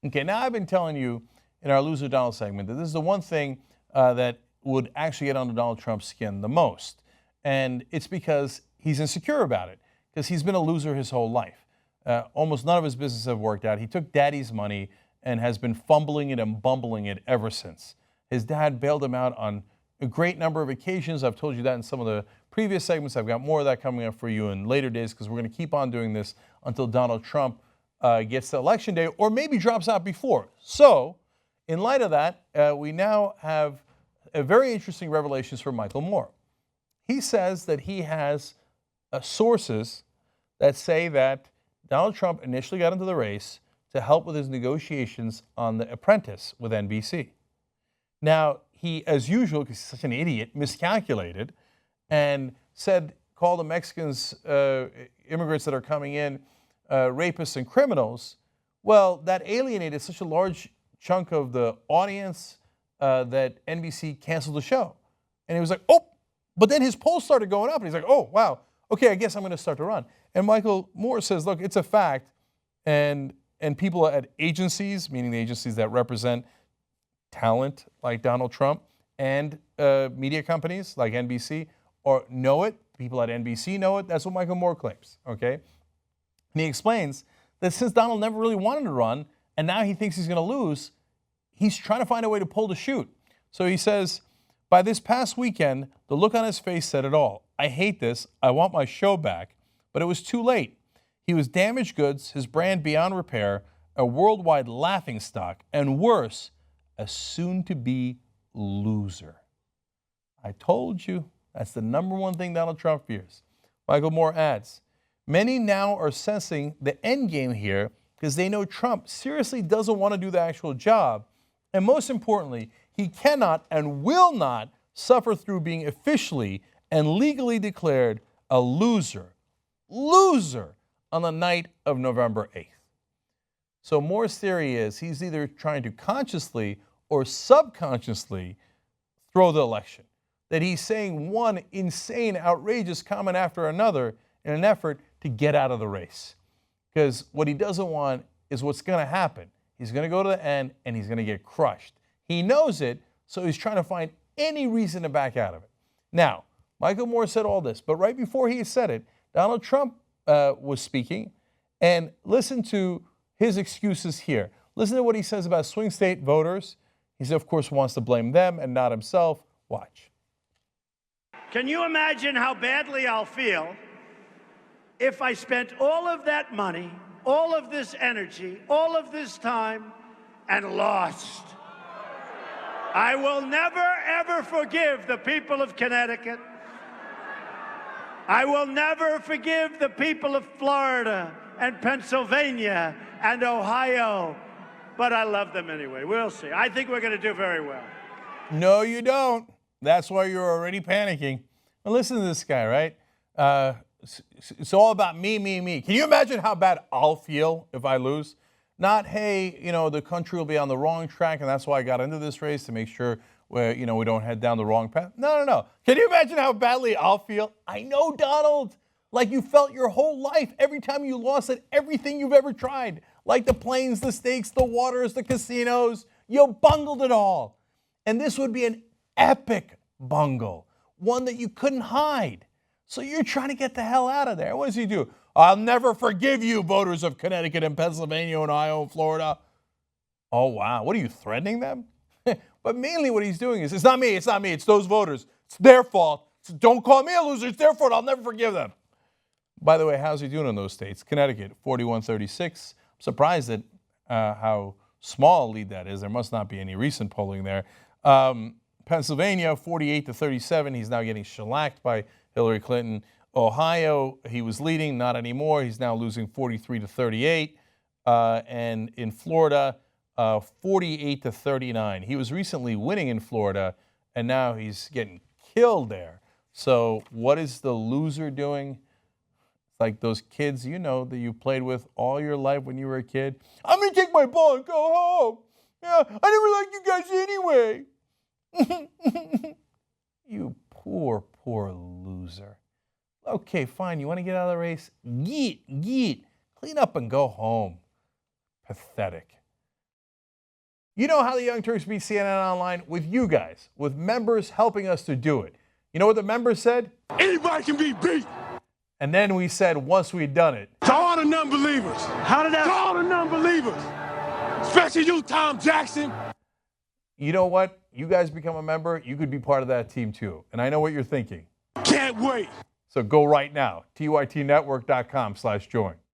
Okay, now I've been telling you in our Loser Donald segment that this is the one thing that would actually get under Donald Trump's skin the most. And it's because he's insecure about it, because he's been a loser his whole life. Almost none of his businesses have worked out. He took daddy's money and has been fumbling it and bumbling it ever since. His dad bailed him out on a great number of occasions. I've told you that in some of the previous segments. I've got more of that coming up for you in later days because we're going to keep on doing this until Donald Trump gets to election day or maybe drops out before. So, in light of that, we now have a very interesting revelations from Michael Moore. He says that he has sources that say that Donald Trump initially got into the race to help with his negotiations on The Apprentice with NBC. Now, he, as usual, because he's such an idiot, miscalculated and called the Mexicans, immigrants that are coming in, rapists and criminals. Well, that alienated such a large chunk of the audience that NBC canceled the show. And he was like, oh, but then his polls started going up. And he's like, oh, wow, okay, I guess I'm going to start to run. And Michael Moore says, look, it's a fact. And people at agencies, meaning the agencies that represent talent like Donald Trump, and media companies like NBC know it. People at NBC know it. That's what Michael Moore claims, okay? And he explains that since Donald never really wanted to run, and now he thinks he's going to lose, he's trying to find a way to pull the chute. So he says, by this past weekend, the look on his face said it all. I hate this. I want my show back. But it was too late. He was damaged goods, his brand beyond repair, a worldwide laughingstock, and worse, a soon-to-be loser. I told you, that's the number one thing Donald Trump fears. Michael Moore adds, many now are sensing the end game here because they know Trump seriously doesn't want to do the actual job. And most importantly, he cannot and will not suffer through being officially and legally declared a loser on the night of November 8th. So Moore's theory is he's either trying to consciously or subconsciously throw the election. That he's saying one insane, outrageous comment after another in an effort to get out of the race. Because what he doesn't want is what's going to happen. He's going to go to the end and he's going to get crushed. He knows it, so he's trying to find any reason to back out of it. Now, Michael Moore said all this, but right before he said it, Donald Trump was speaking, and listen to his excuses here. Listen to what he says about swing state voters. He, of course, wants to blame them and not himself. Watch. Can you imagine how badly I'll feel if I spent all of that money, all of this energy, all of this time, and lost? I will never, ever forgive the people of Connecticut. I will never forgive the people of Florida and Pennsylvania and Ohio, but I love them anyway. We'll see. I think we're going to do very well. No, you don't. That's why you're already panicking. Well, listen to this guy, right? It's all about me, me, me. Can you imagine how bad I'll feel if I lose? Not, hey, the country will be on the wrong track, and that's why I got into this race to make sure we don't head down the wrong path. No. Can you imagine how badly I'll feel? I know, Donald. Like you felt your whole life every time you lost at everything you've ever tried. Like the planes, the steaks, the waters, the casinos. You bungled it all. And this would be an epic bungle, one that you couldn't hide. So you're trying to get the hell out of there. What does he do? I'll never forgive you, voters of Connecticut and Pennsylvania and Ohio and Florida. Oh, wow. What are you, threatening them? But mainly what he's doing is, it's not me, it's those voters. It's their fault. Don't call me a loser, it's their fault. I'll never forgive them. By the way, how's he doing in those states? Connecticut, 41-36. I'm surprised at how small a lead that is. There must not be any recent polling there. Pennsylvania, 48-37. He's now getting shellacked by Hillary Clinton. Ohio, he was leading, not anymore. He's now losing 43-38. And in Florida, 48-39. He was recently winning in Florida, and now he's getting killed there. So what is the loser doing? It's like those kids, that you played with all your life when you were a kid. I'm going to take my ball and go home. Yeah, I never liked you guys anyway. You poor, poor loser. Okay, fine. You want to get out of the race? Yeet. Clean up and go home. Pathetic. You know how the Young Turks beat CNN online? With you guys, with members helping us to do it. You know what the members said? Anybody can be beat. And then we said, once we'd done it. To all the non-believers. How did that? To all the non-believers. Especially you, Tom Jackson. You know what? You guys become a member, you could be part of that team too. And I know what you're thinking. Can't wait. So go right now, tytnetwork.com/join.